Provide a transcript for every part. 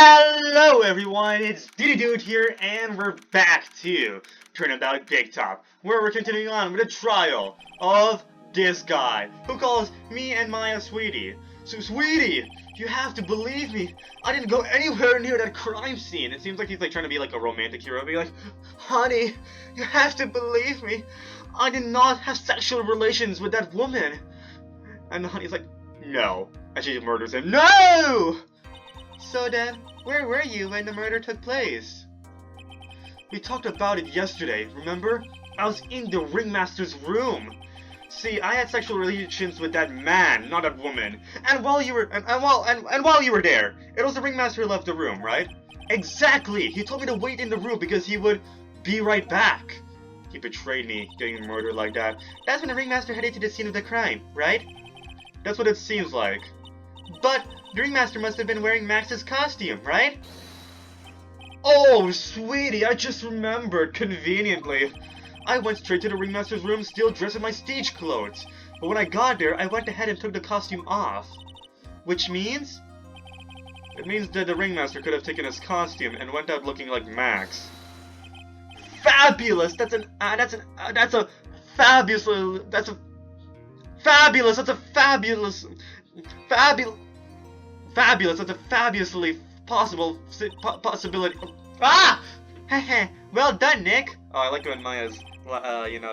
Hello everyone, it's Dude here, and we're back to Turnabout Big Top, where we're continuing on with the trial of this guy, who calls me and Maya Sweetie. So Sweetie, you have to believe me, I didn't go anywhere near that crime scene. It seems like he's like trying to be like a romantic hero, be like, honey, you have to believe me, I did not have sexual relations with that woman. And honey's like, no, and she murders him. No! So then, where were you when the murder took place? We talked about it yesterday, remember? I was in the ringmaster's room. See, I had sexual relations with that man, not that woman. And while you were while you were there, it was the ringmaster who left the room, right? Exactly. He told me to wait in the room because he would be right back. He betrayed me, getting murdered like that. That's when the ringmaster headed to the scene of the crime, right? That's what it seems like. But the ringmaster must have been wearing Max's costume, right? Oh, sweetie, I just remembered, conveniently. I went straight to the ringmaster's room still dressed in my stage clothes. But when I got there, I went ahead and took the costume off. Which means? It means that the ringmaster could have taken his costume and went out looking like Max. Fabulous! That's a fabulous, fabulous, that's a fabulously possibility. Ah! Well done, Nick! Oh, I like when Maya's,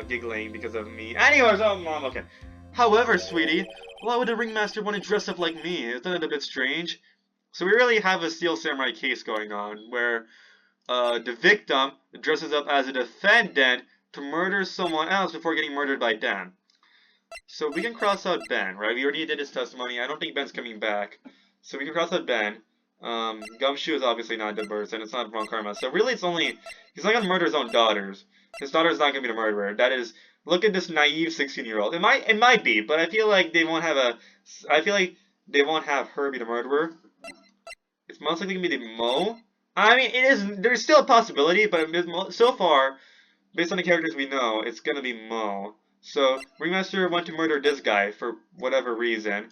giggling because of me. Anyways, oh, Mom, okay. However, sweetie, why would the ringmaster want to dress up like me? Isn't that a bit strange? So we really have a Steel Samurai case going on, where, the victim dresses up as a defendant to murder someone else before getting murdered by them. So we can cross out Ben, right? We already did his testimony. I don't think Ben's coming back. So we can cross out Ben. Gumshoe is obviously not the person. It's not Von Karma. So really it's only... He's not gonna murder his own daughters. His daughter's not gonna be the murderer. That is... Look at this naive 16-year-old. It might be, but I feel like they won't have a... I feel like they won't have her be the murderer. It's most likely gonna be the Mo. I mean, it is... There's still a possibility, but so far, based on the characters we know, it's gonna be Mo. So, Ringmaster went to murder this guy for whatever reason.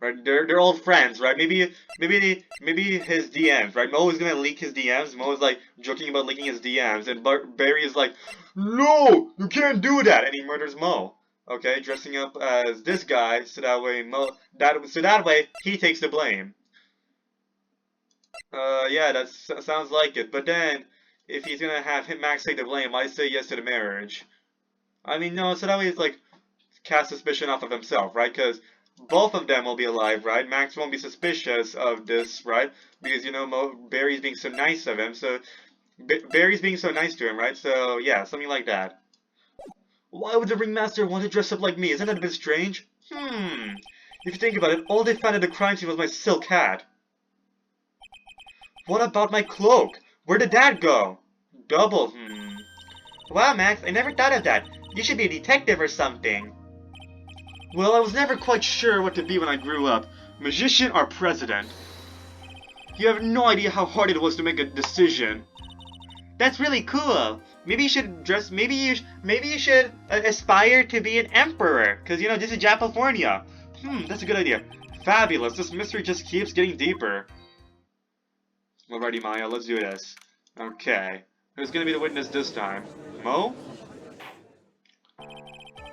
Right? They're old friends, right? Maybe his DMs, right? Mo is gonna leak his DMs. Mo is like joking about leaking his DMs, and Barry is like, "No, you can't do that," and he murders Mo. Okay, dressing up as this guy, so that way he takes the blame. Yeah, that sounds like it. But then, if he's gonna have Max take the blame, I say yes to the marriage. I mean, no, so that way it's like cast suspicion off of himself, right? Because both of them will be alive, right? Max won't be suspicious of this, right? Because, you know, Barry's being so nice of him, so... Barry's being so nice to him, right? So, yeah, something like that. Why would the ringmaster want to dress up like me? Isn't that a bit strange? If you think about it, all they found at the crime scene was my silk hat. What about my cloak? Where did that go? Double, Wow, Max, I never thought of that. You should be a detective or something. Well, I was never quite sure what to be when I grew up. Magician or president? You have no idea how hard it was to make a decision. That's really cool. Maybe you should dress. Maybe you should aspire to be an emperor. Cause you know this is Japalifornia. That's a good idea. Fabulous. This mystery just keeps getting deeper. Alrighty, Maya. Let's do this. Okay. Who's gonna be the witness this time? Mo?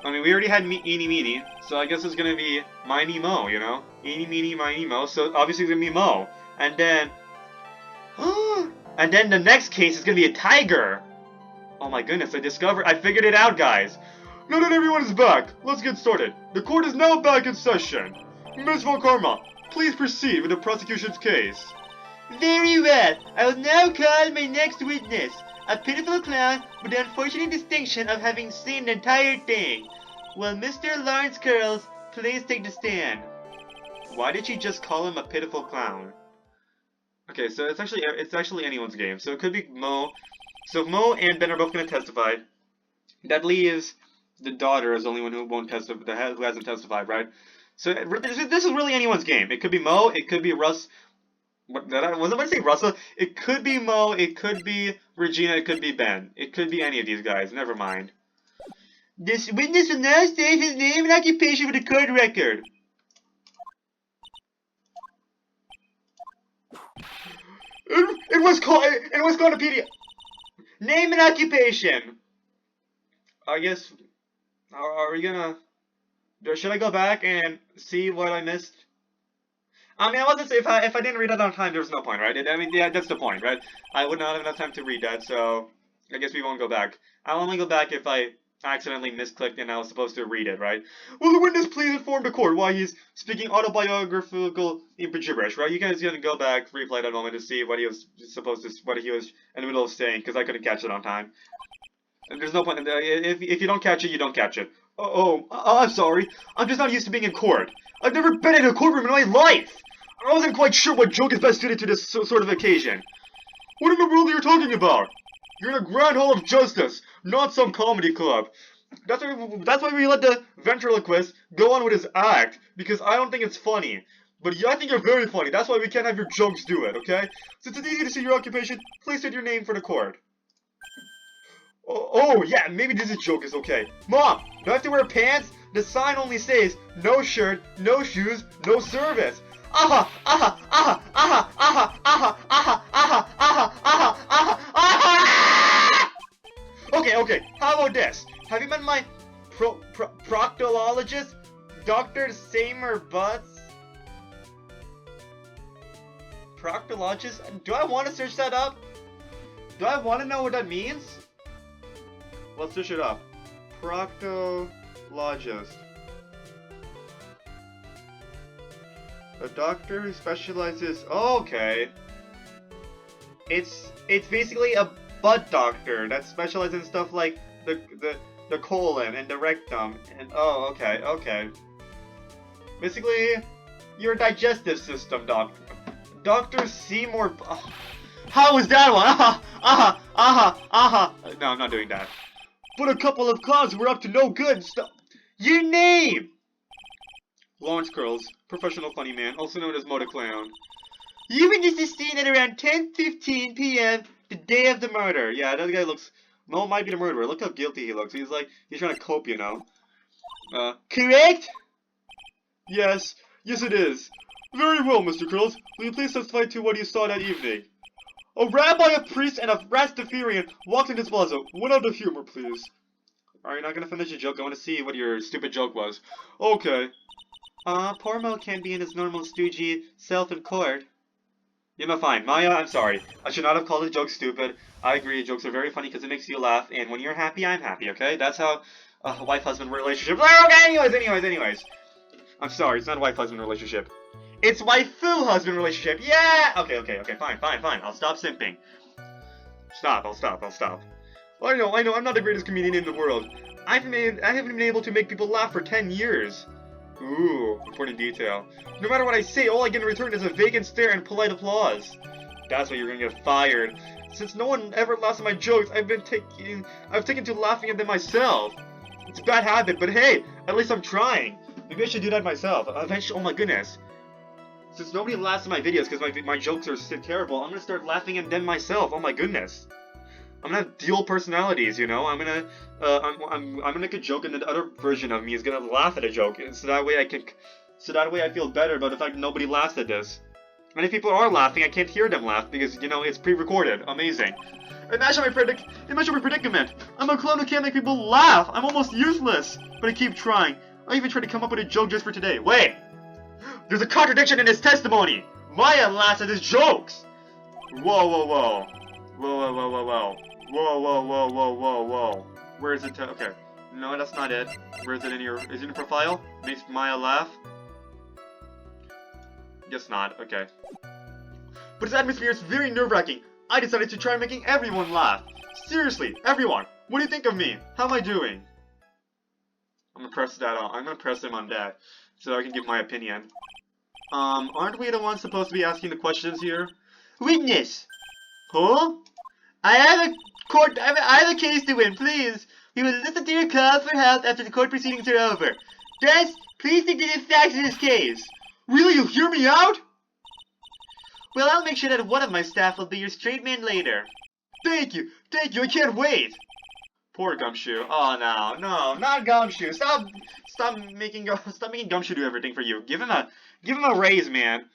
I mean, we already had Eeny Meeny, so I guess it's gonna be Miny Mo, you know? Eeny Meeny Miny Mo, so obviously it's gonna be Mo. And then... and then the next case is gonna be a tiger! Oh my goodness, I figured it out, guys! Now that everyone is back, let's get started. The court is now back in session. Ms. Von Karma, please proceed with the prosecution's case. Very well. I will now call my next witness. A pitiful clown with the unfortunate distinction of having seen the entire thing. Well, Mr. Lawrence Curls, please take the stand. Why did she just call him a pitiful clown? Okay, so it's actually anyone's game. So it could be Mo. So Mo and Ben are both going to testify. That leaves the daughter as the only one who won't testify, who hasn't testified, right? So this is really anyone's game. It could be Mo. It could be Russ. Was I about to say Russell? It could be Mo, it could be Regina, it could be Ben. It could be any of these guys, never mind. This witness will now state his name and occupation for the court record. in Wisconpedia. Name and occupation. I guess. Are we gonna? Should I go back and see what I missed? I mean, I wasn't if I didn't read it on time, there's no point, right? I mean, yeah, that's the point, right? I would not have enough time to read that, so I guess we won't go back. I'll only go back if I accidentally misclicked and I was supposed to read it, right? Will the witness please inform the court why he's speaking autobiographical in gibberish, right? You guys gonna go back, replay that moment to see what he was supposed to, what he was in the middle of saying, because I couldn't catch it on time. And there's no point. If you don't catch it, you don't catch it. I'm sorry. I'm just not used to being in court. I've never been in a courtroom in my life. I wasn't quite sure what joke is best suited to this sort of occasion. What in the world are you talking about? You're in a grand hall of justice, not some comedy club. That's why we let the ventriloquist go on with his act, because I don't think it's funny. But yeah, I think you're very funny. That's why we can't have your jokes do it, okay? Since it's easy to see your occupation, please state your name for the court. Oh, yeah, maybe this joke is okay. Mom, do I have to wear pants? The sign only says, no shirt, no shoes, no service. Aha, aha, aha, aha, aha, aha, aha, aha, aha, aha, aha, aha! Okay, how about this? Have you met my proctologist, Dr. Seymour Butts? Proctologist? Do I want to search that up? Do I want to know what that means? Let's search it up. Proctologist. A doctor who specializes. Oh, okay. It's basically a butt doctor that specializes in stuff like the colon and the rectum and oh, okay. Basically, your digestive system doctor. Dr. Seymour. Oh, how was that one? No, I'm not doing that. But a couple of clowns were up to no good stuff. Your name! Lawrence Curls, professional funny man, also known as Moda Clown. You witnessed this scene at around 10:15 p.m. the day of the murder. Yeah, that guy looks. Mo might be the murderer. Look how guilty he looks. He's trying to cope, you know. Correct? Yes it is. Very well, Mr. Curls. Will you please testify to what you saw that evening? A rabbi, a priest, and a Rastafarian walked in this plaza. One out of humor, please. Are you not gonna finish your joke? I want to see what your stupid joke was. Okay. Poor Mo can't be in his normal stoogey self in court. You know, fine. Maya, I'm sorry. I should not have called the joke stupid. I agree, jokes are very funny because it makes you laugh, and when you're happy, I'm happy, okay? That's how a wife-husband relationship... Okay, anyways. I'm sorry, it's not a wife-husband relationship. It's waifu-husband relationship. Yeah! Okay, fine. I'll stop simping. I'll stop. I know, I'm not the greatest comedian in the world. I haven't been able to make people laugh for 10 years. Ooh, important detail. No matter what I say, all I get in return is a vacant stare and polite applause. That's why you're gonna get fired. Since no one ever laughs at my jokes, I've taken to laughing at them myself. It's a bad habit, but hey, at least I'm trying. Maybe I should do that myself. Eventually, oh my goodness. Since nobody laughs at my videos because my jokes are so terrible, I'm gonna start laughing at them myself. Oh my goodness. I'm gonna have dual personalities, you know. I'm gonna make a joke, and the other version of me is gonna laugh at a joke, and so that way I feel better about the fact that nobody laughs at this. And if people are laughing, I can't hear them laugh because you know it's pre-recorded. Amazing. Imagine my predicament. I'm a clone who can't make people laugh. I'm almost useless, but I keep trying. I even tried to come up with a joke just for today. Wait, there's a contradiction in his testimony. Maya laughs at his jokes. Whoa. Where is it? Okay. No, that's not it. Where is it in your... Is it in your profile? Makes Maya laugh? Guess not. Okay. But his atmosphere is very nerve-wracking. I decided to try making everyone laugh. Seriously, everyone. What do you think of me? How am I doing? I'm gonna press that on. I'm gonna press him on that so I can give my opinion. Aren't we the ones supposed to be asking the questions here? Witness! Huh? I have a case to win, please. We will listen to your call for help after the court proceedings are over. Thus, please take the facts in this case. Really, you'll hear me out? Well, I'll make sure that one of my staff will be your straight man later. Thank you, I can't wait. Poor Gumshoe. Oh no, not Gumshoe. Stop making Gumshoe do everything for you. Give him a raise, man.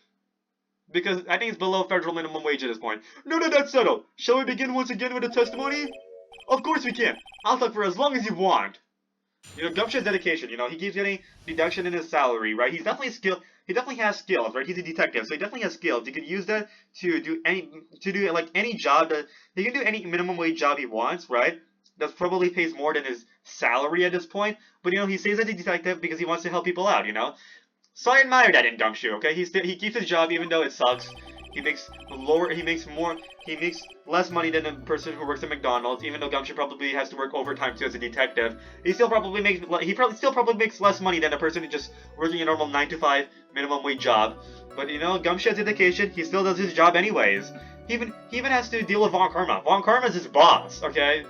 Because I think it's below federal minimum wage at this point. No, that's settled. Shall we begin once again with the testimony? Of course we can. I'll talk for as long as you want. You know, Gumshoe's dedication, you know, he keeps getting deduction in his salary, right? He's definitely skilled. He definitely has skills, right? He's a detective, so he definitely has skills. He could use that to do any job that he can do any minimum wage job he wants, right? That probably pays more than his salary at this point. But you know, he stays as a detective because he wants to help people out, you know. So I admire that in Gumshoe, okay? He keeps his job even though it sucks. He makes less money than a person who works at McDonald's, even though Gumshoe probably has to work overtime too as a detective. He still probably makes less money than a person who just working a normal 9 to 5 minimum wage job. But you know, Gumshoe has dedication, he still does his job anyways. He even has to deal with Von Karma. Von Karma's his boss, okay?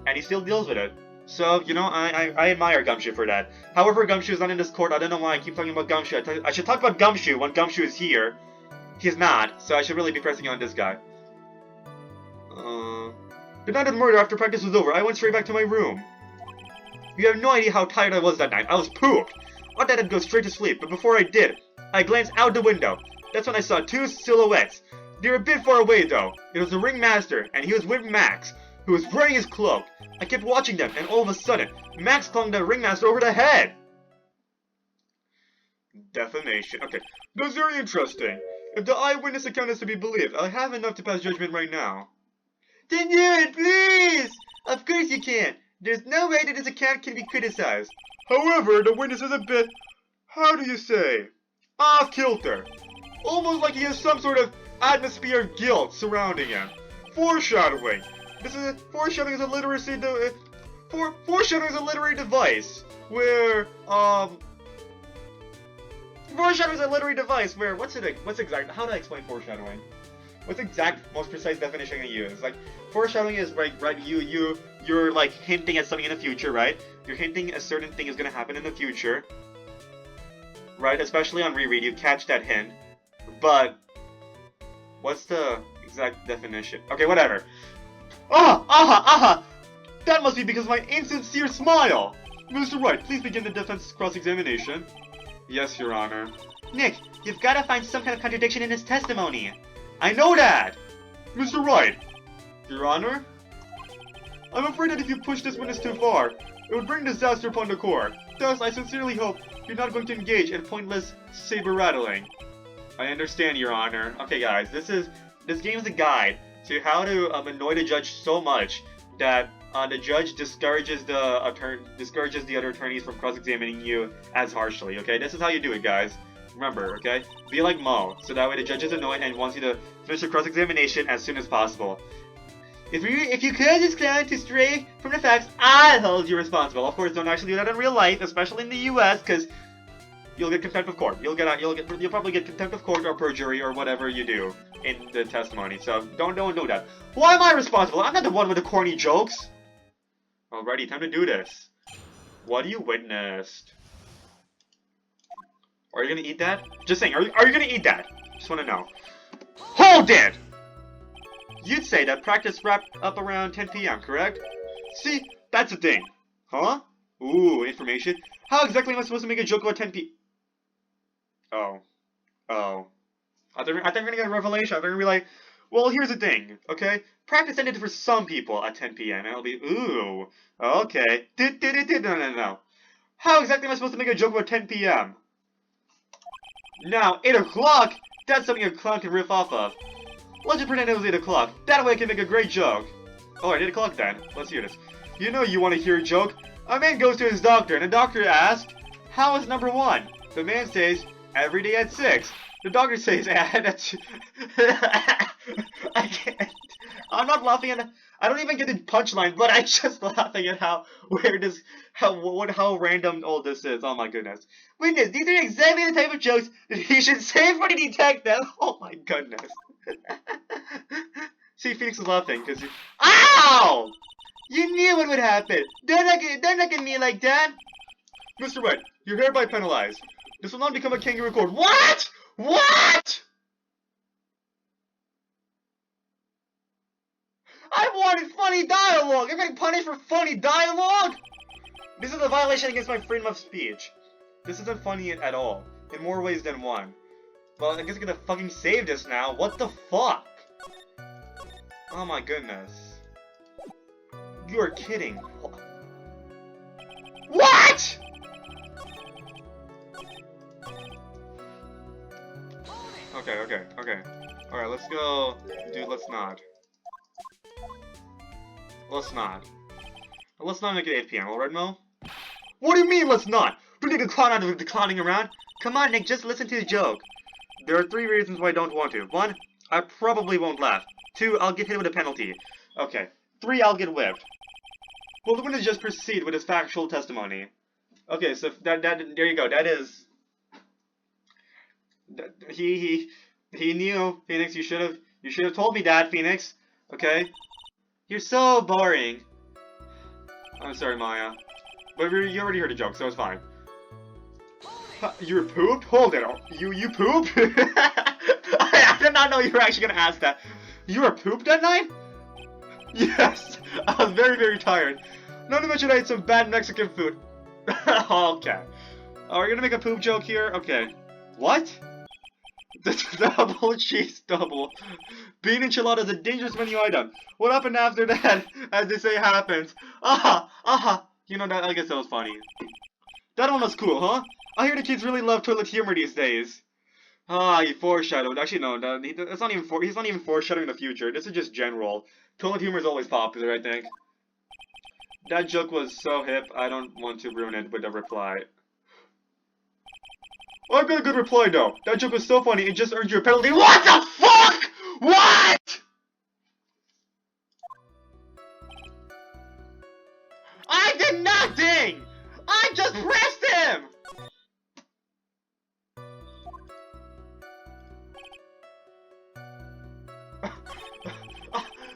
And he still deals with it. So, you know, I admire Gumshoe for that. However, Gumshoe is not in this court. I don't know why I keep talking about Gumshoe. I should talk about Gumshoe when Gumshoe is here. He's not, so I should really be pressing on this guy. The night of the murder, after practice was over, I went straight back to my room. You have no idea how tired I was that night. I was pooped. I thought I'd go straight to sleep, but before I did, I glanced out the window. That's when I saw 2 silhouettes. They were a bit far away, though. It was the ringmaster, and he was with Max, who was wearing his cloak. I kept watching them, and all of a sudden, Max clung the ringmaster over the head. Defamation. Okay, that's very interesting. If the eyewitness account is to be believed, I have enough to pass judgment right now. Then do it, please! Of course you can. There's no way that this account can be criticized. However, the witness is a bit, how do you say, off-kilter. Almost like he has some sort of atmosphere of guilt surrounding him. Foreshadowing. Foreshadowing is a literary device where foreshadowing is a literary device where what's exact? How do I explain foreshadowing? What's the exact most precise definition I use? Like foreshadowing is right you're like hinting at something in the future, right? You're hinting a certain thing is gonna happen in the future, right? Especially on reread, you catch that hint. But what's the exact definition? Okay, whatever. That must be because of my insincere smile! Mr. Wright, please begin the defense's cross-examination. Yes, Your Honor. Nick, you've got to find some kind of contradiction in his testimony. I know that! Mr. Wright! Your Honor? I'm afraid that if you push this witness too far, it would bring disaster upon the court. Thus, I sincerely hope you're not going to engage in pointless saber-rattling. I understand, Your Honor. Okay, guys, this game is a guide to how to annoy the judge so much that the judge discourages the other attorneys from cross-examining you as harshly. Okay, this is how you do it, guys. Remember, okay? Be like Mo, so that way the judge is annoyed and wants you to finish the cross-examination as soon as possible. If you cause this clown to stray from the facts, I'll hold you responsible. Of course, don't actually do that in real life, especially in the U.S., because you'll get contempt of court. You'll probably get contempt of court or perjury or whatever you do in the testimony. So don't do that. Why am I responsible? I'm not the one with the corny jokes. Alrighty, time to do this. What you witnessed? Are you gonna eat that? Just saying, are you gonna eat that? Just wanna know. Hold it! You'd say that practice wrapped up around 10 p.m., correct? See, that's the thing. Huh? Ooh, information. How exactly am I supposed to make a joke about 10 p.m.? Oh. I think we're gonna get a revelation. I think we're gonna be like, well, here's the thing, okay? Practice ended for some people at 10 p.m. and it'll be, ooh, okay. No. How exactly am I supposed to make a joke about 10 p.m.? Now, 8 o'clock? That's something a clown can riff off of. Let's just pretend it was 8 o'clock. That way I can make a great joke. Alright, 8 o'clock then. Let's hear this. You know you want to hear a joke. A man goes to his doctor, and the doctor asks, how is number 1? The man says, every day at 6. The doctor says, I can't. I'm not laughing at. I don't even get the punchline, but I'm just laughing at how random all this is. Oh my goodness. Witness, these are exactly the type of jokes that he should say for the detective. Oh my goodness. See, Phoenix is laughing because you. Ow! You knew what would happen. Don't look at me like that. Mr. Wright, you're hereby penalized. This will not become a kangaroo court. What? What? I wanted funny dialogue! I'm getting punished for funny dialogue? This is a violation against my freedom of speech. This isn't funny at all, in more ways than one. Well, I guess I'm gonna fucking save this now. What the fuck? Oh my goodness. You are kidding. What?! Okay. Alright, let's go. Dude, let's not. Let's not make it 8 PM, alright, Mo? What do you mean, let's not? Do you think a clown out of clowning around? Come on, Nick, just listen to the joke. There are 3 reasons why I don't want to. 1, I probably won't laugh. 2, I'll get hit with a penalty. Okay. 3, I'll get whipped. Well, we're gonna just proceed with his factual testimony. Okay, so there you go. That is... He knew, Phoenix. You should have told me that, Phoenix. Okay? You're so boring. I'm sorry, Maya. But you already heard a joke, so it's fine. You pooped? Hold it. You pooped? I did not know you were actually gonna ask that. You were pooped that night? Yes. I was very, very tired. Not to mention I ate some bad Mexican food. Okay. Oh, we're gonna make a poop joke here? Okay. What? Double cheese double. Bean enchilada is a dangerous menu item. What happened after that? As they say happens. Aha. You know that, I guess that was funny. That one was cool, huh? I hear the kids really love toilet humor these days. He foreshadowed. Actually, no, he's not even foreshadowing the future. This is just general. Toilet humor is always popular, I think. That joke was so hip, I don't want to ruin it with a reply. I've got a good reply, though. That joke was so funny, it just earned you a penalty. What the fuck?! What?! I did nothing! I just pressed him!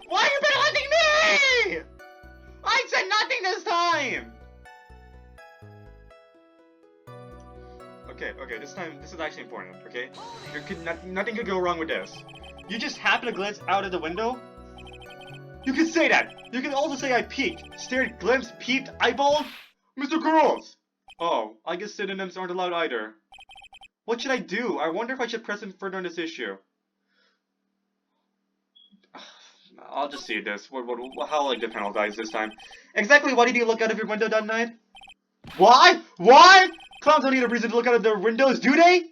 Why are you penalizing me?! I said nothing this time! Okay, this time, this is actually important, okay? Nothing could go wrong with this. You just happen to glance out of the window? You can say that! You can also say I peeked, stared, glimpsed, peeped, eyeballed? Mr. Girls! Oh, I guess synonyms aren't allowed either. What should I do? I wonder if I should press him further on this issue. I'll just see this. How will I get penalized this time? Exactly why did you look out of your window that night? Why? Why? Clowns don't need a reason to look out of their windows, do they?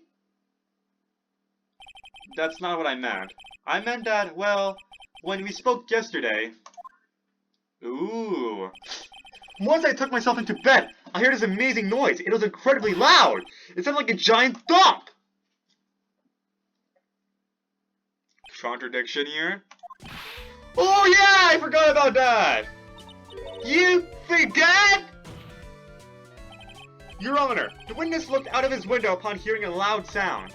That's not what I meant. I meant that, well, when we spoke yesterday... Ooh. Once I tucked myself into bed, I heard this amazing noise. It was incredibly loud. It sounded like a giant thump. Contradiction here? Oh yeah, I forgot about that! You forgot?! Your Honor, the witness looked out of his window upon hearing a loud sound.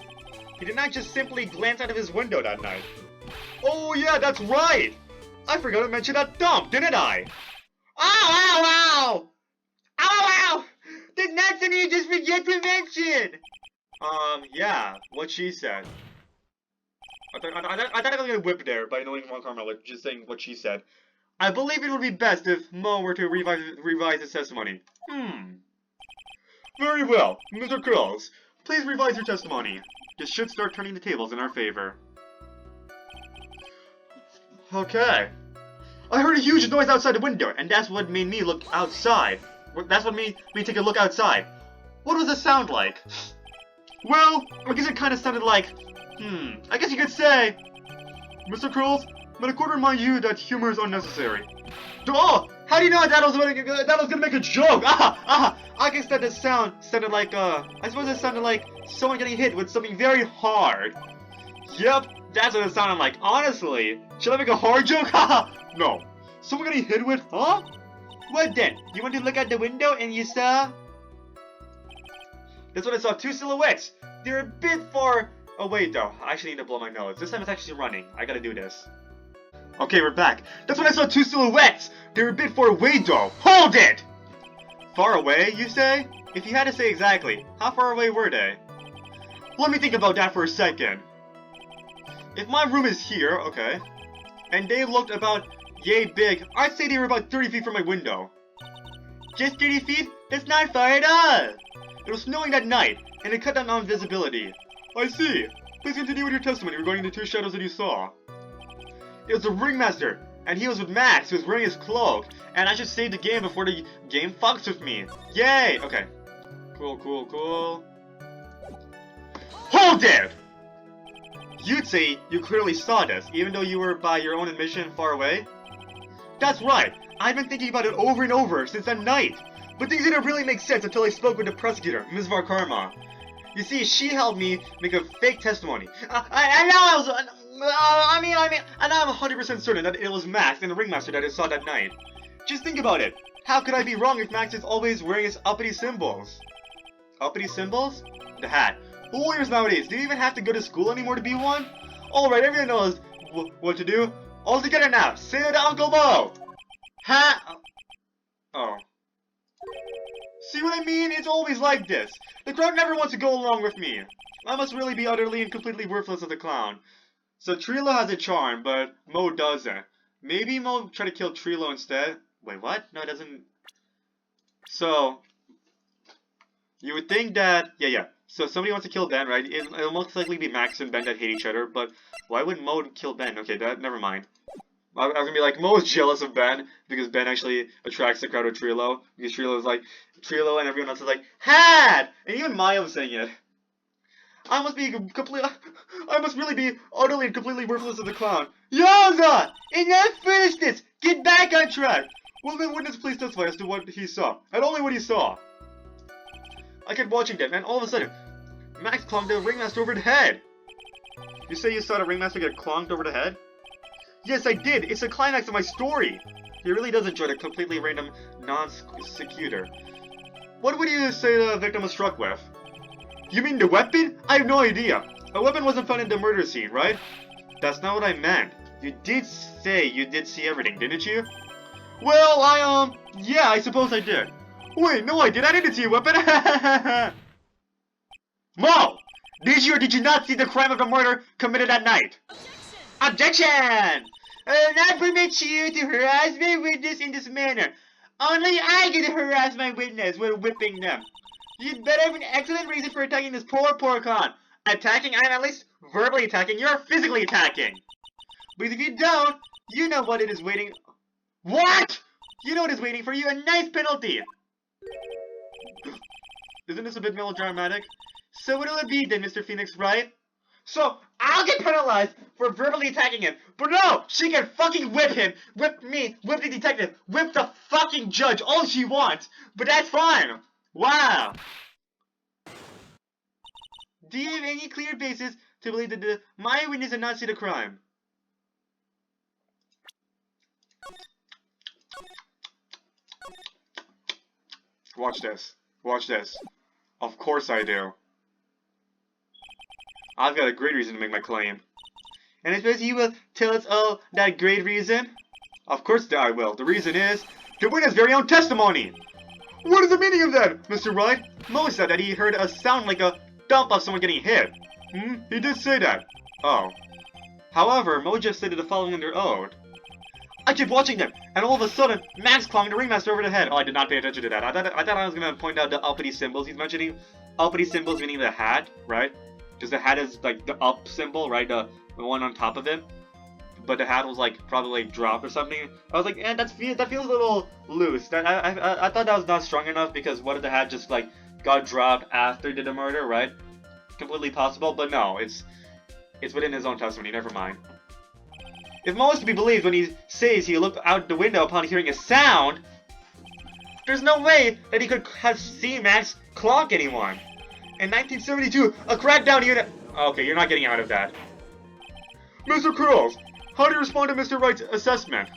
He did not just simply glance out of his window that night. Oh yeah, that's right! I forgot to mention that thump, didn't I? Ow! Ow! There's not something you just forget to mention! Yeah, what she said. I thought I was gonna whip there by knowing Von Carmel, just saying what she said. I believe it would be best if Mo were to revise his testimony. Very well, Mr. Curls. Please revise your testimony. This should start turning the tables in our favor. Okay. I heard a huge noise outside the window, and that's what made me look outside. That's what made me take a look outside. What does it sound like? Well, I guess it kind of sounded like... I guess you could say... Mr. Curls, may the court remind you that humor is unnecessary. Oh! How do you know that was gonna make a joke? I guess that the sound sounded like, I suppose it sounded like someone getting hit with something very hard. Yep, that's what it sounded like. Honestly, should I make a hard joke? No. Someone getting hit with, huh? What then? You went to look out the window and you saw? That's what I saw, 2 silhouettes. They're a bit far away though. I actually need to blow my nose. This time it's actually running. I gotta do this. Okay, we're back. That's when I saw 2 silhouettes. They're a bit far away though. Hold it! Far away, you say? If you had to say exactly, how far away were they? Let me think about that for a second. If my room is here, okay, and they looked about yay big, I'd say they were about 30 feet from my window. Just 30 feet? That's not far at all! It was snowing that night, and it cut down on visibility. I see. Please continue with your testimony regarding the two shadows that you saw. It was the Ringmaster, and he was with Max, who was wearing his cloak, and I should save the game before the game fucks with me. Yay! Okay. Cool. Hold it! You'd say you clearly saw this, even though you were by your own admission far away? That's right. I've been thinking about it over and over since that night. But things didn't really make sense until I spoke with the prosecutor, Ms. Varkarma. You see, she helped me make a fake testimony. And now I'm 100% certain that it was Max and the Ringmaster that I saw that night. Just think about it. How could I be wrong if Max is always wearing his uppity symbols? Uppity symbols? The hat. Who wears nowadays? Do you even have to go to school anymore to be one? Alright, everyone knows what to do. All together now. Say it to Uncle Mo! Ha! Oh. See what I mean? It's always like this. The crowd never wants to go along with me. I must really be utterly and completely worthless as a clown. So Trilo has a charm, but Mo doesn't. Maybe Mo try to kill Trilo instead? Wait, what? No, it doesn't... So... You would think that... Yeah. So somebody wants to kill Ben, right? It'll most likely be Max and Ben that hate each other, but why would Mo kill Ben? Okay, never mind. I was gonna be like, Mo is jealous of Ben, because Ben actually attracts the crowd with Trilo, because Trilo is like, Trilo and everyone else is like, Had! And even Maya was saying it. I must really be utterly and completely worthless as a clown. Yaza! Enough foolishness! Get back on track! Will the witness please testify as to what he saw, and only what he saw? I kept watching them, and all of a sudden, Max clonked the Ringmaster over the head. You say you saw the Ringmaster get clonked over the head? Yes, I did. It's the climax of my story. He really does enjoy the completely random non-sequitur. What would you say the victim was struck with? You mean the weapon? I have no idea. A weapon wasn't found in the murder scene, right? That's not what I meant. You did say you did see everything, didn't you? Well, yeah, I suppose I did. Wait, no I did. I didn't see a weapon. Mo! Did you or did you not see the crime of the murder committed that night? Objection! I will not permit you to harass my witness in this manner. Only I get to harass my witness when whipping them. You'd better have an excellent reason for attacking this poor clown. Attacking? I'm at least verbally attacking. You're physically attacking. Because if you don't, you know what it is waiting... What? You know what is waiting for you? A nice penalty. Isn't this a bit melodramatic? So what will it be then, Mr. Phoenix, right? So, I'll get penalized for verbally attacking him. But no! She can fucking whip him! Whip me! Whip the detective! Whip the fucking judge! All she wants! But that's fine! Wow! Do you have any clear basis to believe that my witness did not see the crime? Watch this. Watch this. Of course I do. I've got a great reason to make my claim. And I suppose you will tell us all that great reason? Of course I will. The reason is the witness' very own testimony! What is the meaning of that, Mr. Wright? Mo said that he heard a sound like a thump of someone getting hit. He did say that. Oh. However, Mo just stated the following under oath. I kept watching them, and all of a sudden, Max clonked the Ringmaster over the head. Oh, I did not pay attention to that. I thought I was gonna point out the uppity symbols he's mentioning. Uppity symbols meaning the hat, right? Because the hat is like the up symbol, right? The one on top of it. But the hat was like probably like dropped or something. I was like, that feels a little loose. I thought that was not strong enough because what if the hat just like got dropped after he did the murder, right? Completely possible, but no, it's within his own testimony. Never mind. If Mo is to be believed when he says he looked out the window upon hearing a sound, there's no way that he could have seen Max clonk anyone. In 1972, a crackdown unit... Okay, you're not getting out of that. Mr. Curls, how do you respond to Mr. Wright's assessment?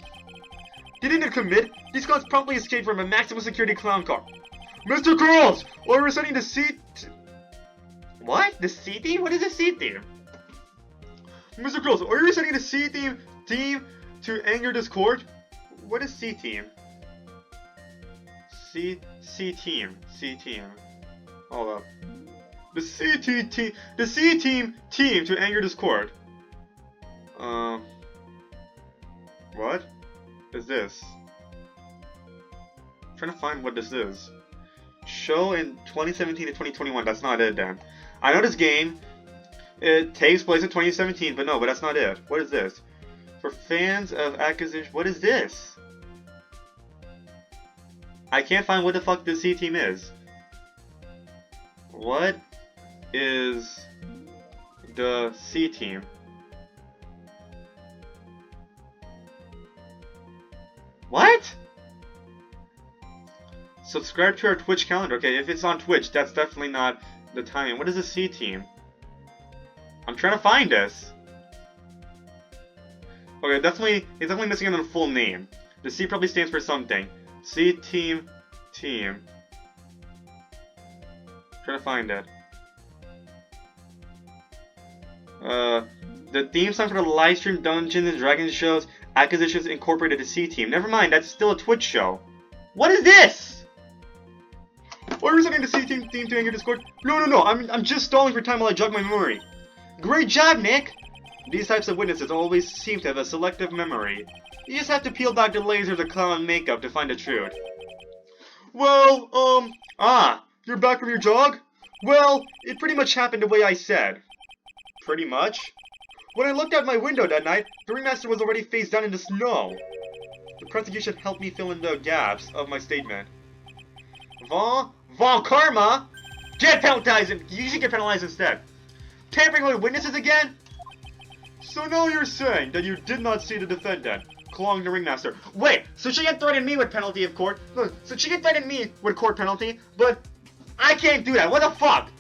He didn't commit. These clowns promptly escaped from a maximum security clown car. Mr. Curls, are we sending the C... What? The C team? What is a C team? Mr. Curls, are you sending the C team to anger this court? What is C team? C team. Hold up. The C team to anger this court. What is this? I'm trying to find what this is. Show in 2017 to 2021. That's not it then. I know this game. It takes place in 2017, but no, but that's not it. What is this? For fans of acquisition, what is this? I can't find what the fuck this C team is. What is the C team? What? Subscribe to our Twitch calendar. Okay, if it's on Twitch, that's definitely not the timing. What is the C team? I'm trying to find this. Okay, it's definitely missing a full name. The C probably stands for something. C team. Trying to find it. The theme song for the livestream Dungeons and Dragons shows Acquisitions incorporated the C team. Never mind, that's still a Twitch show. What is this? Why are you sending the C team theme to your Discord? No. I'm just stalling for time while I jog my memory. Great job, Nick! These types of witnesses always seem to have a selective memory. You just have to peel back the layers of the clown makeup to find the truth. Well, you're back from your jog? Well, it pretty much happened the way I said. Pretty much? When I looked out my window that night, the ringmaster was already face down in the snow. The prosecution helped me fill in the gaps of my statement. Von Karma? Get penalized! You should get penalized instead. Tampering with witnesses again? So now you're saying that you did not see the defendant, Klong the ringmaster. Wait, so she can threaten me with penalty of court? Look, so she can threaten me with court penalty, but I can't do that. What the fuck?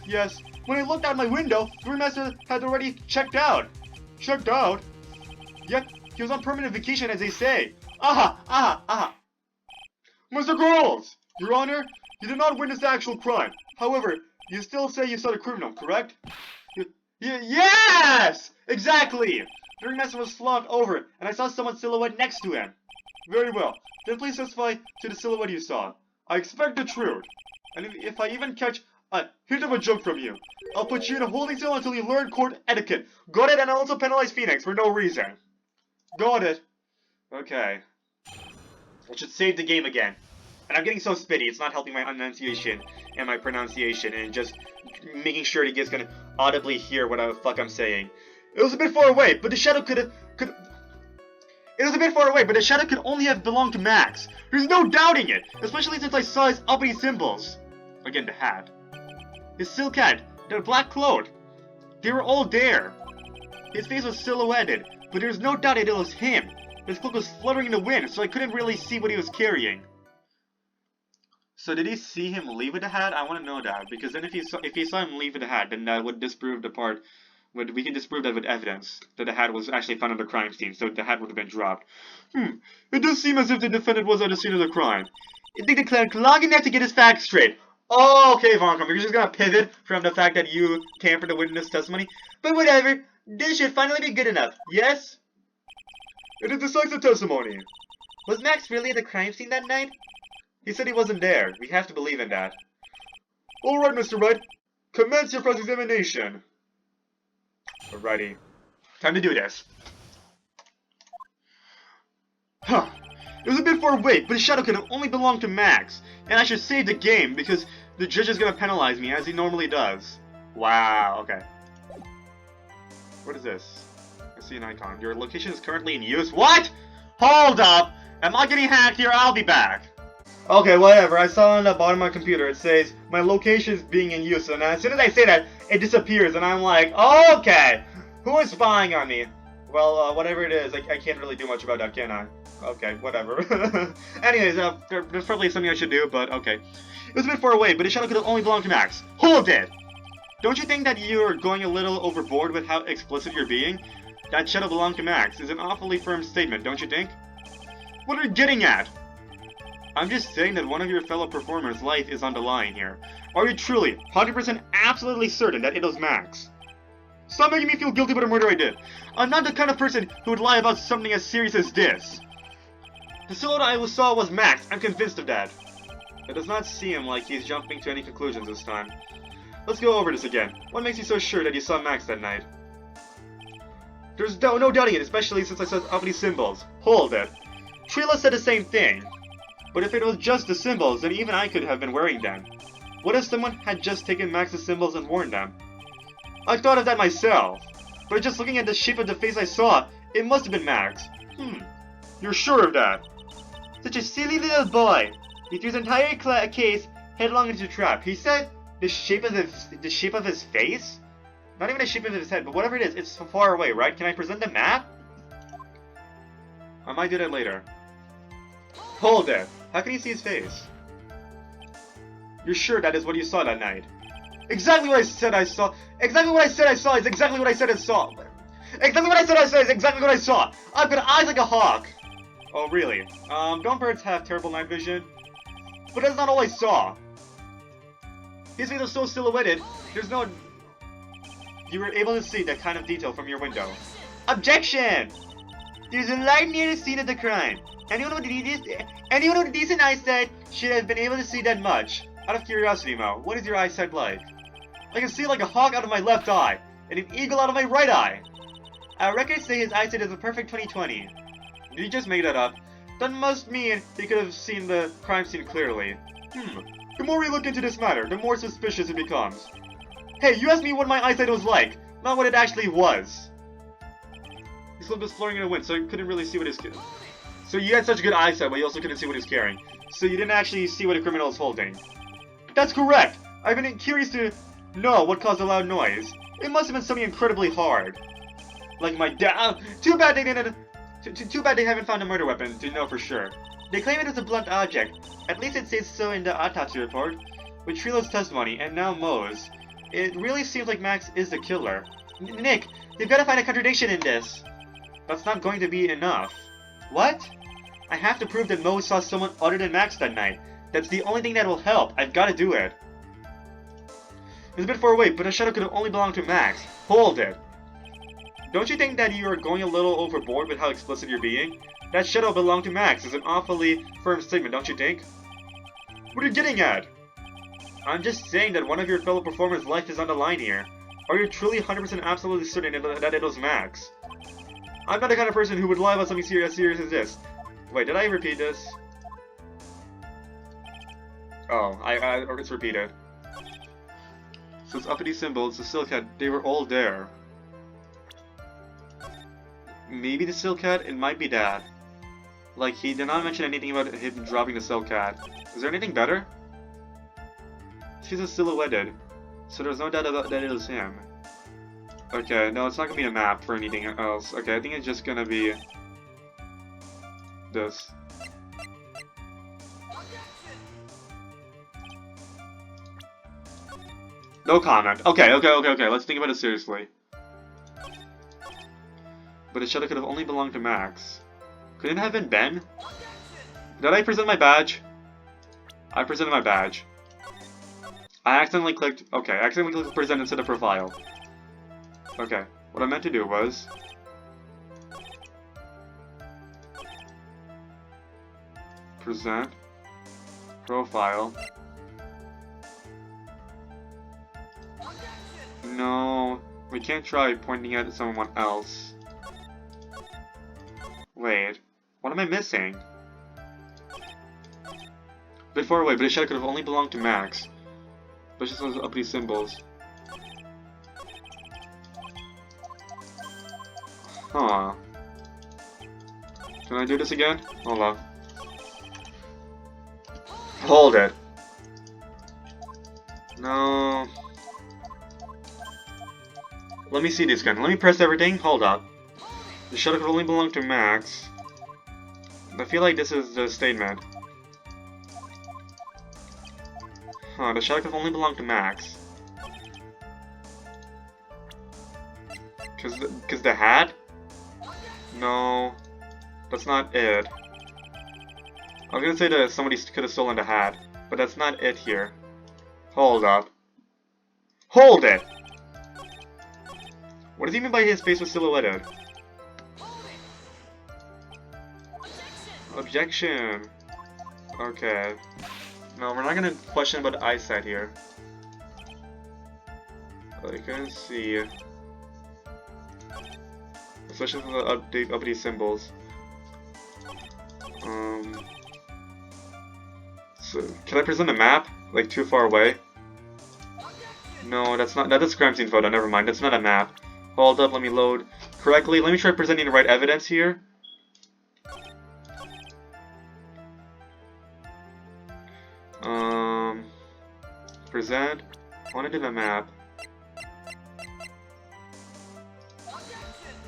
Yes, when I looked out my window, the ringmaster had already checked out. Checked out? Yep, he was on permanent vacation, as they say. Aha. Mr. Groles, Your Honor, you did not witness the actual crime. However, you still say you saw the criminal, correct? Yes! Exactly! The ringmaster was slumped over, and I saw someone's silhouette next to him. Very well. Then please testify to the silhouette you saw. I expect the truth. And if I even catch a hint of a joke from you, I'll put you in a holding cell until you learn court etiquette. Got it? And I'll also penalize Phoenix for no reason. Got it. Okay. I should save the game again. And I'm getting so spitty, it's not helping my enunciation and my pronunciation, and just making sure that you guys can audibly hear what the fuck I'm saying. It was a bit far away, but the shadow could... It was a bit far away, but the shadow could only have belonged to Max. There's no doubting it, especially since I saw his uppity symbols. Again, the hat. His silk hat, the black cloak. They were all there. His face was silhouetted, but there's no doubt that it was him. His cloak was fluttering in the wind, so I couldn't really see what he was carrying. So did he see him leave with the hat? I want to know that, because then if he saw him leave with the hat, then that would disprove the part. We can disprove that with evidence that the hat was actually found on the crime scene, so the hat would have been dropped. It does seem as if the defendant was at the scene of the crime. They declared long enough to get his facts straight. Oh, okay, Von Karma, you're just gonna pivot from the fact that you tampered the witness testimony. But whatever, this should finally be good enough. Yes? It is decisive testimony. Was Max really at the crime scene that night? He said he wasn't there. We have to believe in that. Alright, Mr. Wright. Commence your cross-examination. Alrighty. Time to do this. Huh. It was a bit far away, but the shadow could have only belonged to Max. And I should save the game, because the judge is gonna penalize me, as he normally does. Wow, okay. What is this? I see an icon. Your location is currently in use. What? Hold up! Am I getting hacked here? I'll be back. Okay, whatever. I saw on the bottom of my computer, it says, my location is being in use, and as soon as I say that, it disappears, and I'm like, oh, okay! Who is spying on me? Well, whatever it is, I can't really do much about that, can I? Okay, whatever. Anyways, there's probably something I should do, but okay. It was a bit far away, but the shadow could have only belonged to Max. Hold it! Don't you think that you're going a little overboard with how explicit you're being? That shadow belonged to Max is an awfully firm statement, don't you think? What are you getting at? I'm just saying that one of your fellow performers' life is on the line here. Are you truly, 100% absolutely certain that it was Max? Stop making me feel guilty about a murder I did. I'm not the kind of person who would lie about something as serious as this. The silhouette I saw was Max, I'm convinced of that. It does not seem like he's jumping to any conclusions this time. Let's go over this again. What makes you so sure that you saw Max that night? There's no doubting it, especially since I saw uppity symbols. Hold it. Trila said the same thing. But if it was just the symbols, then even I could have been wearing them. What if someone had just taken Max's symbols and worn them? I thought of that myself. But just looking at the shape of the face I saw, it must have been Max. You're sure of that? Such a silly little boy. He threw his entire case headlong into a trap. He said the shape of his face? Not even the shape of his head, but whatever it is, it's far away, right? Can I present the map? I might do that later. Hold it. How can you see his face? You're sure that is what you saw that night? Exactly what I said I saw. Exactly what I said I saw is exactly what I said I saw. Exactly what I said I saw is exactly what I saw. I've got eyes like a hawk. Oh, really? Don't birds have terrible night vision? But that's not all I saw. His face was so silhouetted, there's no... You were able to see that kind of detail from your window. Objection! There's a light near the scene of the crime. Anyone with a decent eyesight should have been able to see that much. Out of curiosity, Mo, what is your eyesight like? I can see like a hawk out of my left eye, and an eagle out of my right eye. Our records say his eyesight is a perfect 20/20. Did he just make that up? That must mean he could have seen the crime scene clearly. The more we look into this matter, the more suspicious it becomes. Hey, you asked me what my eyesight was like, not what it actually was. His slip was flowing in the wind, so he couldn't really see what his... So you had such good eyesight, but you also couldn't see what he's carrying. So you didn't actually see what a criminal is holding. That's correct! I've been curious to know what caused the loud noise. It must have been something incredibly hard. Like my dad. Too bad they didn't... Too bad they haven't found a murder weapon to know for sure. They claim it is a blunt object. At least it says so in the autopsy report. With Trilo's testimony, and now Mo's. It really seems like Max is the killer. Nick, they've got to find a contradiction in this. That's not going to be enough. What? I have to prove that Mo saw someone other than Max that night. That's the only thing that will help. I've got to do it. It's a bit far away, but the shadow could have only belonged to Max. Hold it. Don't you think that you are going a little overboard with how explicit you're being? That shadow belonged to Max is an awfully firm statement, don't you think? What are you getting at? I'm just saying that one of your fellow performers' life is on the line here. Are you truly 100% absolutely certain that it was Max? I'm not the kind of person who would lie about something as serious as this. Wait, did I repeat this? Oh, it's repeated. So it's uppity symbols, the Silk Cat, they were all there. Maybe the Silk Cat? It might be that. Like, he did not mention anything about him dropping the Silk Cat. Is there anything better? She's a silhouetted, so there's no doubt about that it was him. Okay, no, it's not gonna be a map for anything else. Okay, I think it's just gonna be this. No comment. Okay, let's think about it seriously. But the shadow could have only belonged to Max. Couldn't it have been Ben? Did I present my badge? I presented my badge. I accidentally clicked... Okay, I accidentally clicked present instead of profile. Okay, what I meant to do was... Present. Profile. No, we can't try pointing at someone else. Wait, what am I missing? A bit far away, but the shadow could have only belonged to Max. But just those uppity symbols. Huh. Can I do this again? Hold on. Hold it. No. Let me see this again. Let me press everything. Hold up. The shadow could only belong to Max. I feel like this is the statement. Huh, the shadow could only belong to Max. Cause the hat? No. That's not it. I was gonna say that somebody could have stolen the hat, but that's not it here. Hold up. Hold it! What does he mean by his face was silhouetted? Objection! Okay. No, we're not gonna question about eyesight here. I can see. Especially from the uppity symbols. So, can I present a map? Like, too far away? No, that's not. That is crime scene photo. Never mind. That's not a map. Hold up. Let me load correctly. Let me try presenting the right evidence here. Present. I want to do the map.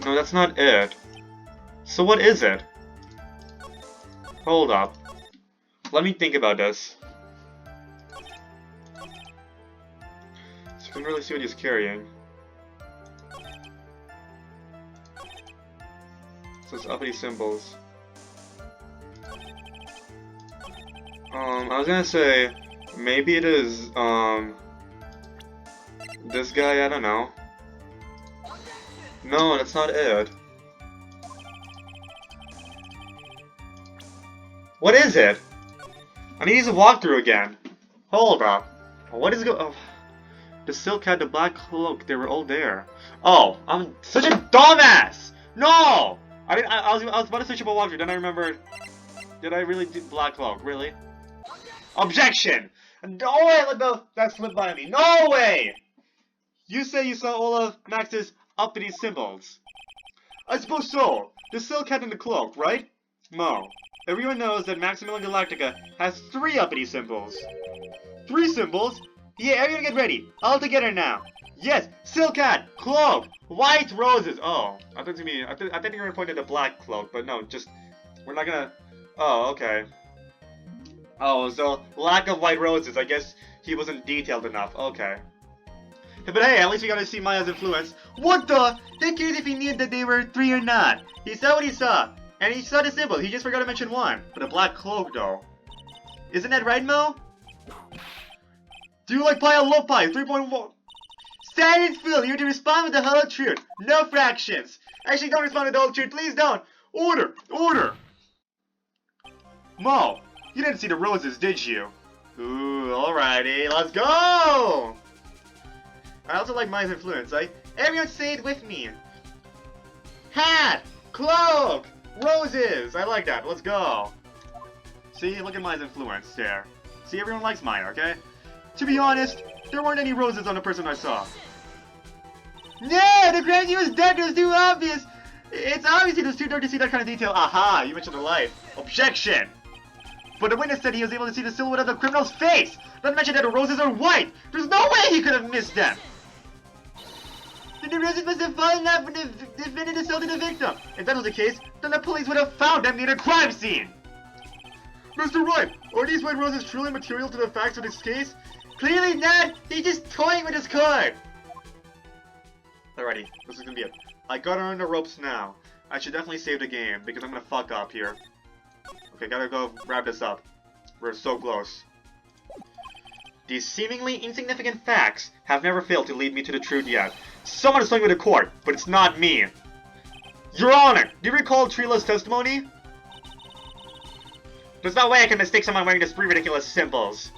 No, that's not it. So what is it? Hold up. Let me think about this. So you can really see what he's carrying. So it's uppity symbols. I was gonna say, maybe it is, this guy, I don't know. No, that's not it. What is it? I need to use a walkthrough again. Hold up. What is the silk hat, the black cloak, they were all there. Oh, I'm such a dumbass! No! I was about to switch up a walkthrough, then I remembered. Did I really do black cloak? Really? Objection! No way let that slip by me. No way! You say you saw all of Max's uppity symbols. I suppose so. The silk hat and the cloak, right? No. Everyone knows that Maximilian Galactica has 3 uppity symbols. 3 symbols? Yeah, everyone get ready. All together now. Yes, silk hat, cloak, white roses. Oh, I thought you were gonna point at the black cloak, but no, just we're not gonna. Oh, okay. Oh, so lack of white roses. I guess he wasn't detailed enough. Okay. But hey, at least we got to see Maya's influence. What the? Who cares if he knew that they were 3 or not? He saw what he saw, and he saw the symbol. He just forgot to mention 1. But a black cloak, though. Isn't that right, Mo? Do you like pie? I love pie. 3.1. Silence, Phil. You're to respond with the whole truth. No fractions. Actually, don't respond with the whole truth. Please don't. Order. Order. Mo, you didn't see the roses, did you? Ooh, alrighty. Let's go. I also like Maya's influence. Everyone say it with me. Hat, cloak, roses. I like that. Let's go. See, look at Maya's influence there. See, everyone likes Maya, okay? To be honest, there weren't any roses on the person I saw. No, the grandiose dark was too obvious. It's obvious it was too dark to see that kind of detail. Aha, you mentioned the light. Objection. But the witness said he was able to see the silhouette of the criminal's face. Not mention that the roses are white. There's no way he could have missed them. Then the roses must have fallen off when the defendant assaulted the victim. If that was the case, then the police would have found them near the crime scene. Mr. Wright, are these white roses truly material to the facts of this case? Clearly not! He's just toying with his card! Alrighty, this is gonna be it. I got her on the ropes now. I should definitely save the game, because I'm gonna fuck up here. Okay, gotta go wrap this up. We're so close. These seemingly insignificant facts have never failed to lead me to the truth yet. Someone is toying with the court, but it's not me. Your Honor, do you recall Trila's testimony? There's no way I can mistake someone wearing these 3 ridiculous symbols.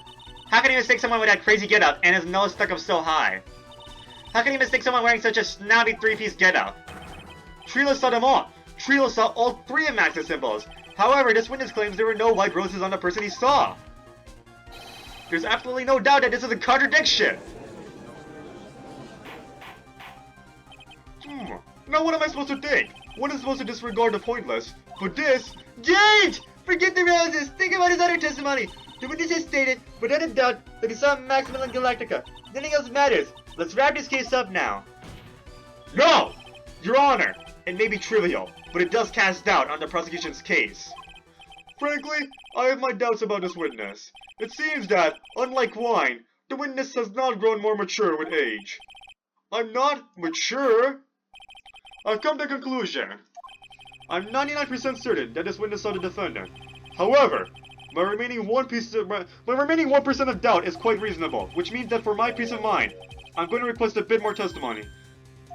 How can you mistake someone with that crazy getup and his nose stuck up so high? How can you mistake someone wearing such a snobby 3-piece getup? Trila saw them all. Trila saw all 3 of Max's symbols. However, this witness claims there were no white roses on the person he saw. There's absolutely no doubt that this is a contradiction. Now what am I supposed to think? One is supposed to disregard the pointless, but this... Gage! Forget the roses! Think about his other testimony! The witness has stated, without a doubt, that he saw Maximilian Galactica. Nothing else matters. Let's wrap this case up now. No! Your Honor! It may be trivial, but it does cast doubt on the prosecution's case. Frankly, I have my doubts about this witness. It seems that, unlike wine, the witness has not grown more mature with age. I'm not mature? I've come to a conclusion. I'm 99% certain that this witness saw the defendant. However, my remaining 1% of doubt is quite reasonable, which means that for my peace of mind, I'm going to request a bit more testimony.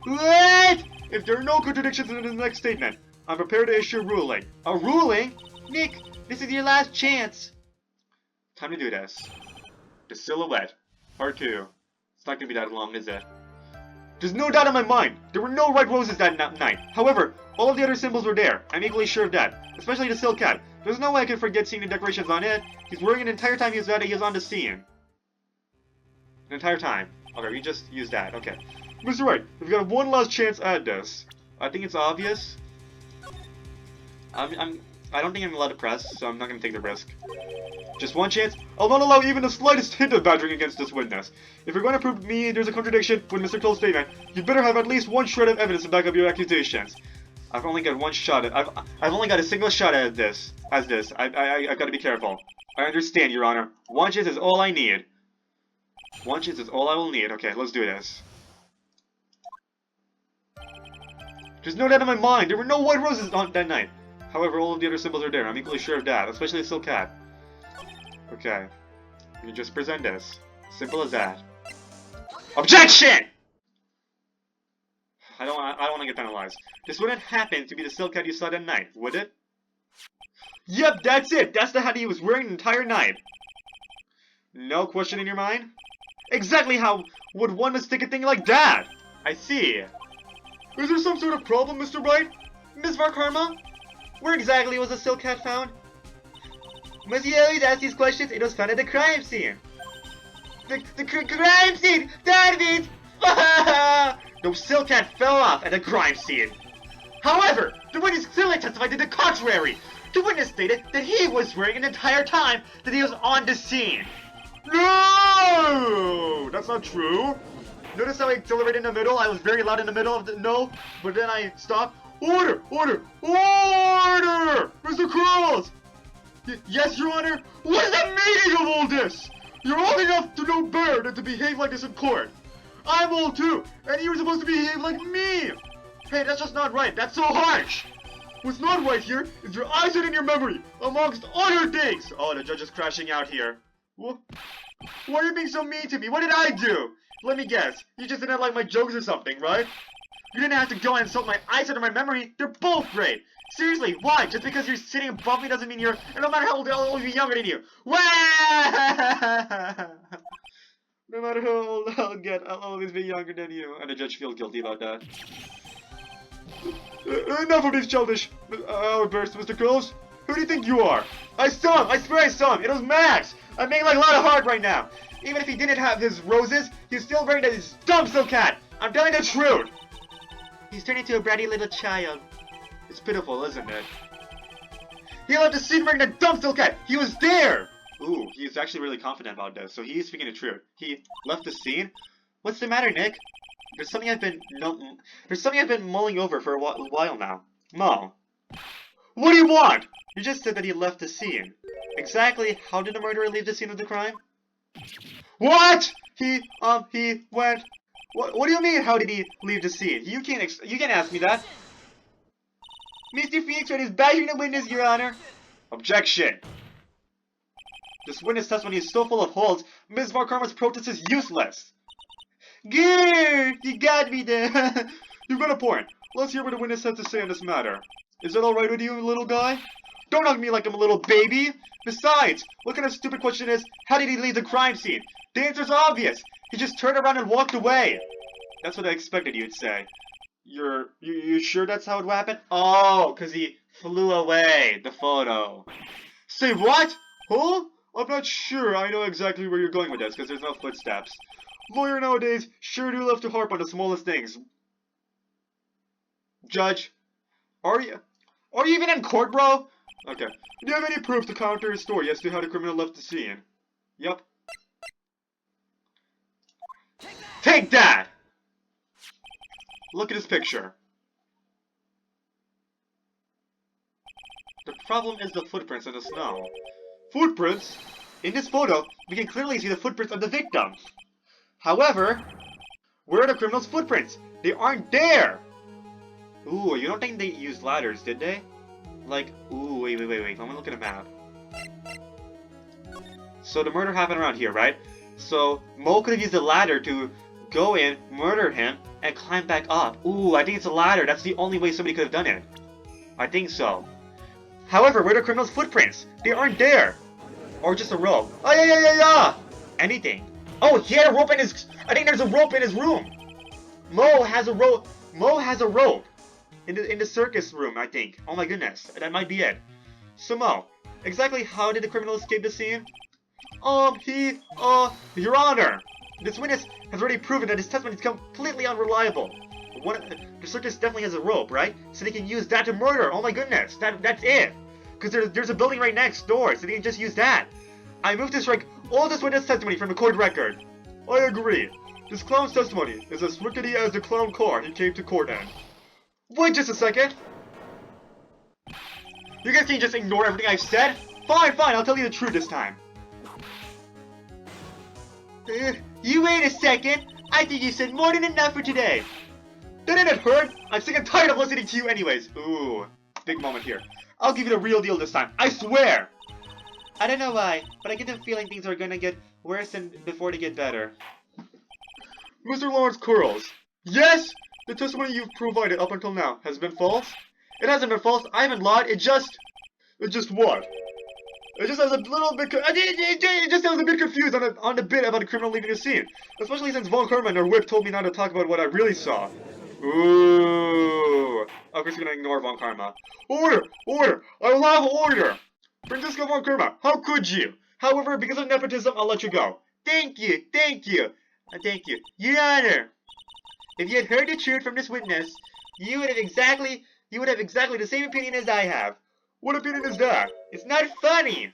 What? If there are no contradictions in the next statement, I'm prepared to issue a ruling. A ruling? Nick, this is your last chance. Time to do this. The Silhouette, Part 2. It's not going to be that long, is it? There's no doubt in my mind. There were no white roses that night. However, all of the other symbols were there. I'm equally sure of that. Especially the silk hat. There's no way I can forget seeing the decorations on it. He's wearing it the entire time he was on the scene. The entire time. Okay, we just use that. Okay. Mr. Wright, we've got one last chance at this. I think it's obvious. I don't think I'm allowed to press, so I'm not gonna take the risk. Just one chance. I'll not allow even the slightest hint of badgering against this witness. If you're going to prove me there's a contradiction with Mr. Cole's statement, you'd better have at least one shred of evidence to back up your accusations. I've only got one shot at I've only got a single shot at this. I've gotta be careful. I understand, Your Honor. One chance is all I need. One chance is all I will need. Okay, let's do this. There's no doubt in my mind. There were no white roses on that night. However, all of the other symbols are there. I'm equally sure of that, especially the silk cat. Okay. You just present this. Simple as that. Objection! I don't want to get penalized. This wouldn't happen to be the silk hat you saw that night, would it? Yep, that's it! That's the hat he was wearing the entire night. No question in your mind? Exactly how would one mistake a thing like that? I see. Is there some sort of problem, Mr. Wright? Ms. Varkarma? Where exactly was the silk hat found? Must you always ask these questions? It was found at the crime scene. The crime scene! That means... The silk hat fell off at the crime scene. However, the witness clearly testified to the contrary. The witness stated that he was swearing an entire time that he was on the scene. No! That's not true. Notice how I accelerated in the middle? I was very loud in the middle of the no, but then I stopped. Order! Order! Order! Mr. Krulls! Yes, Your Honor? What is the meaning of all this? You're old enough to know better than to behave like this in court. I'm old too, and you're supposed to behave like me. Hey, that's just not right. That's so harsh. What's not right here is your eyesight and your memory, amongst other things. Oh, the judge is crashing out here. Why are you being so mean to me? What did I do? Let me guess. You just didn't like my jokes or something, right? You didn't have to go and insult my eyesight or my memory. They're both great. Seriously, why? Just because you're sitting above me doesn't mean you're... And no matter how old I'll always be younger than you. No matter how old I'll get, I'll always be younger than you. And the judge feels guilty about that. Enough of these childish outbursts, Mr. Krulls. Who do you think you are? I saw him! I swear I saw him! It was Max! I'm making like a lot of heart right now. Even if he didn't have his roses, he's still wearing his dumb silk hat. I'm telling the truth. He's turning into a bratty little child. It's pitiful, isn't it? He left the scene wearing a dumb silk hat. He was there. Ooh, he's actually really confident about this, so he's speaking the truth. He left the scene? What's the matter, Nick? There's something I've been mulling over for a while now. Mo. What do you want? You just said that he left the scene. Exactly how did the murderer leave the scene of the crime? What? He went... What do you mean, how did he leave the scene? You can't ask me that. Mr. Phoenix Wright is badgering the witness, Your Honor. Objection. This witness testimony is so full of holes, Ms. Varkarma's protest is useless. Grrr! You got me there. You've got a point. Let's hear what the witness has to say on this matter. Is that alright with you, little guy? Don't hug me like I'm a little baby. Besides, what kind of stupid question is, how did he leave the crime scene? The answer's obvious. He just turned around and walked away. That's what I expected you'd say. You sure that's how it happened? Oh, because he flew away. The photo. Say what? Huh? I'm not sure I know exactly where you're going with this, because there's no footsteps. Lawyer nowadays sure do love to harp on the smallest things. Judge, are you even in court, bro? Okay. Do you have any proof to counter his story as to how the criminal left the scene? Yep. Take that! Look at his picture. The problem is the footprints in the snow. Footprints? In this photo, we can clearly see the footprints of the victim. However, where are the criminal's footprints? They aren't there! Ooh, you don't think they used ladders, did they? Like, ooh, wait. Let me look at a map. So the murder happened around here, right? So Mo could have used a ladder to go in, murder him, and climb back up. Ooh, I think it's a ladder. That's the only way somebody could have done it. I think so. However, where are the criminal's footprints? They aren't there. Or just a rope. Oh, yeah. Anything. Oh, he had a rope in his... I think there's a rope in his room. Mo has a rope. In the circus room, I think. Oh my goodness. That might be it. So Mo, exactly how did the criminal escape the scene? Your Honor. This witness has already proven that his testimony is completely unreliable. The circus definitely has a rope, right? So they can use that to murder. Oh my goodness, that's it. Because there's a building right next door, so they can just use that. I move to strike all this witness testimony from the court record. I agree. This clown's testimony is as rickety as the clown car he came to court in. Wait just a second. You guys can just ignore everything I've said? Fine, I'll tell you the truth this time. You wait a second. I think you said more than enough for today. Didn't it hurt? I'm sick and tired of listening to you anyways. Ooh, big moment here. I'll give you the real deal this time. I swear! I don't know why, but I get the feeling things are gonna get worse before they get better. Mr. Lawrence Curls. Yes! The testimony you've provided up until now has been false? It hasn't been false. I haven't lied. It just what? It just has a little bit. It just sounds a bit confused on the bit about the criminal leaving the scene, especially since Von Karma and her whip told me not to talk about what I really saw. Ooh. Of course, we're gonna ignore Von Karma. Order! I will have order! Francisco Von Karma, how could you? However, because of nepotism, I'll let you go. Thank you. Your Honor, if you had heard the truth from this witness, you would have exactly the same opinion as I have. What opinion is that? It's not funny.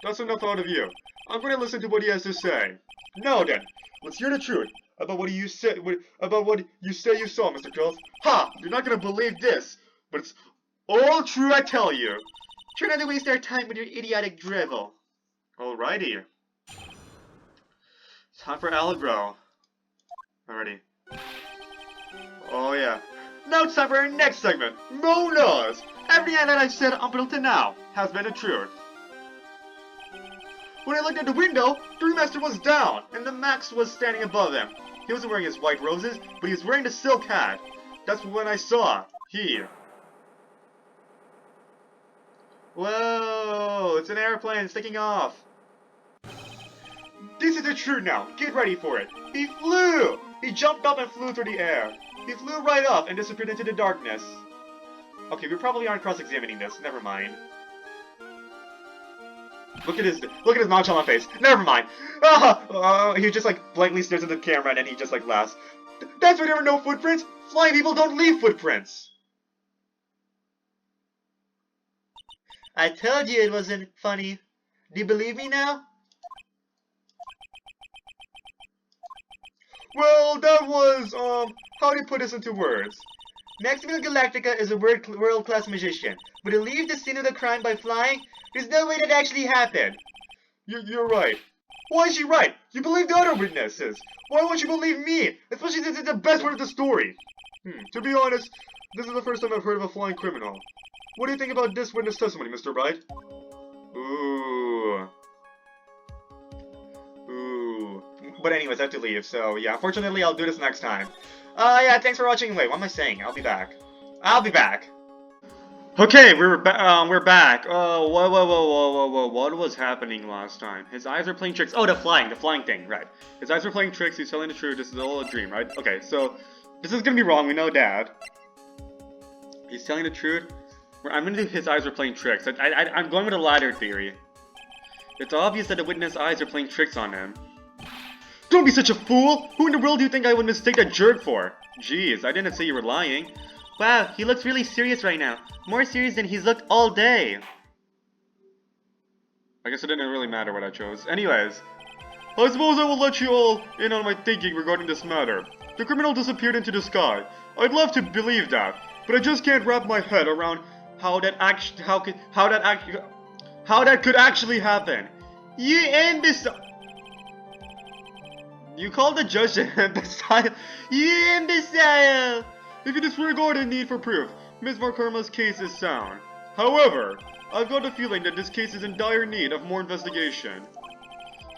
That's enough out of you. I'm going to listen to what he has to say. Now then, let's hear the truth about what you say you saw, Mr. Curls. Ha! You're not going to believe this, but it's all true, I tell you. Try not to waste our time with your idiotic drivel. Alrighty. Time for Allegro. Alrighty. Oh yeah. Now it's time for our next segment, Monas! Everything that I've said up until now has been the truth. When I looked at the window, the Ringmaster was down, and the Max was standing above him. He wasn't wearing his white roses, but he was wearing the silk hat. That's when I saw. Whoa! It's an airplane, it's taking off. This is the truth now. Get ready for it. He flew! He jumped up and flew through the air. He flew right up and disappeared into the darkness. Okay, we probably aren't cross-examining this. Never mind. Look at his nonchalant face. Never mind. He just like blankly stares at the camera and then he just like laughs. That's why there were no footprints. Flying people don't leave footprints. I told you it wasn't funny. Do you believe me now? Well, that was, how do you put this into words? Maximilian Galactica is a world-class magician, but to leave the scene of the crime by flying, there's no way that actually happened. You're right. Why is she right? You believe the other witnesses. Why won't you believe me? Especially since it's the best part of the story. To be honest, this is the first time I've heard of a flying criminal. What do you think about this witness testimony, Mr. Wright? Ooh. But anyways, I have to leave, so yeah, unfortunately I'll do this next time. Yeah, thanks for watching. Wait, what am I saying? I'll be back. Okay, we're back. Whoa. What was happening last time? His eyes are playing tricks. Oh, the flying thing, right. His eyes are playing tricks, he's telling the truth, this is all a dream, right? Okay, so, this is gonna be wrong, we know that. He's telling the truth. I'm gonna do his eyes are playing tricks. I'm going with a ladder theory. It's obvious that the witness' eyes are playing tricks on him. Don't be such a fool! Who in the world do you think I would mistake that jerk for? Jeez, I didn't say you were lying. Wow, he looks really serious right now. More serious than he's looked all day. I guess it didn't really matter what I chose. Anyways, I suppose I will let you all in on my thinking regarding this matter. The criminal disappeared into the sky. I'd love to believe that, but I just can't wrap my head around how that could actually happen. You imbecile! You called the judge an imbecile? You imbecile! If you disregard the need for proof, Ms. Von Karma's case is sound. However, I've got a feeling that this case is in dire need of more investigation.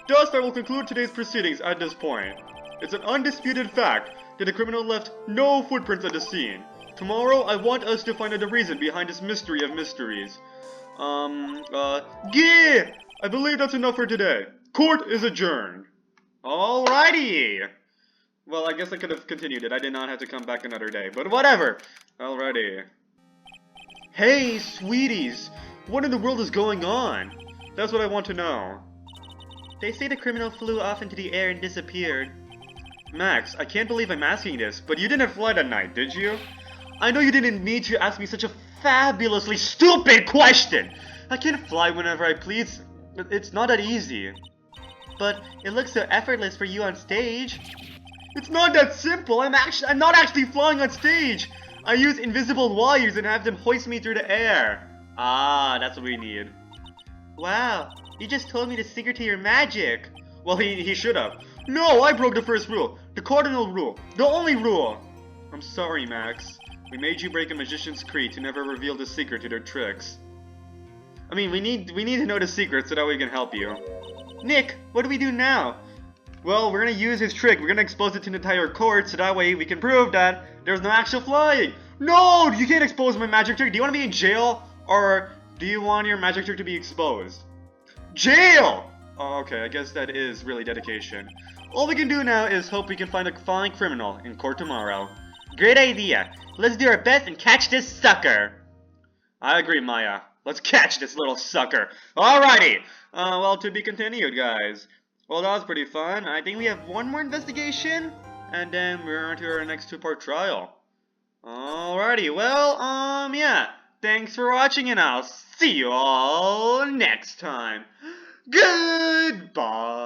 Thus, I will conclude today's proceedings at this point. It's an undisputed fact that the criminal left no footprints at the scene. Tomorrow, I want us to find out the reason behind this mystery of mysteries. Yeah! I believe that's enough for today. Court is adjourned. Alrighty! Well, I guess I could have continued it. I did not have to come back another day, but whatever. Alrighty. Hey, sweeties! What in the world is going on? That's what I want to know. They say the criminal flew off into the air and disappeared. Max, I can't believe I'm asking this, but you didn't fly that night, did you? I know you didn't need to ask me such a fabulously stupid question! I can't fly whenever I please. It's not that easy. But it looks so effortless for you on stage. It's not that simple. I'm not actually flying on stage. I use invisible wires and have them hoist me through the air. Ah, that's what we need. Wow, you just told me the secret to your magic. Well, he should have. No, I broke the first rule. The cardinal rule. The only rule. I'm sorry, Max. We made you break a magician's creed to never reveal the secret to their tricks. I mean, we need to know the secret so that we can help you. Nick, what do we do now? Well, we're gonna use his trick. We're gonna expose it to the entire court so that way we can prove that there's no actual flying. No, you can't expose my magic trick. Do you want to be in jail, or do you want your magic trick to be exposed? Jail! Oh, okay, I guess that is really dedication. All we can do now is hope we can find a flying criminal in court tomorrow. Great idea. Let's do our best and catch this sucker. I agree, Maya. Let's catch this little sucker. Alrighty. Well, to be continued, guys. Well, that was pretty fun. I think we have one more investigation, and then we're on to our next two-part trial. Alrighty, well, yeah. Thanks for watching, and I'll see you all next time. Goodbye.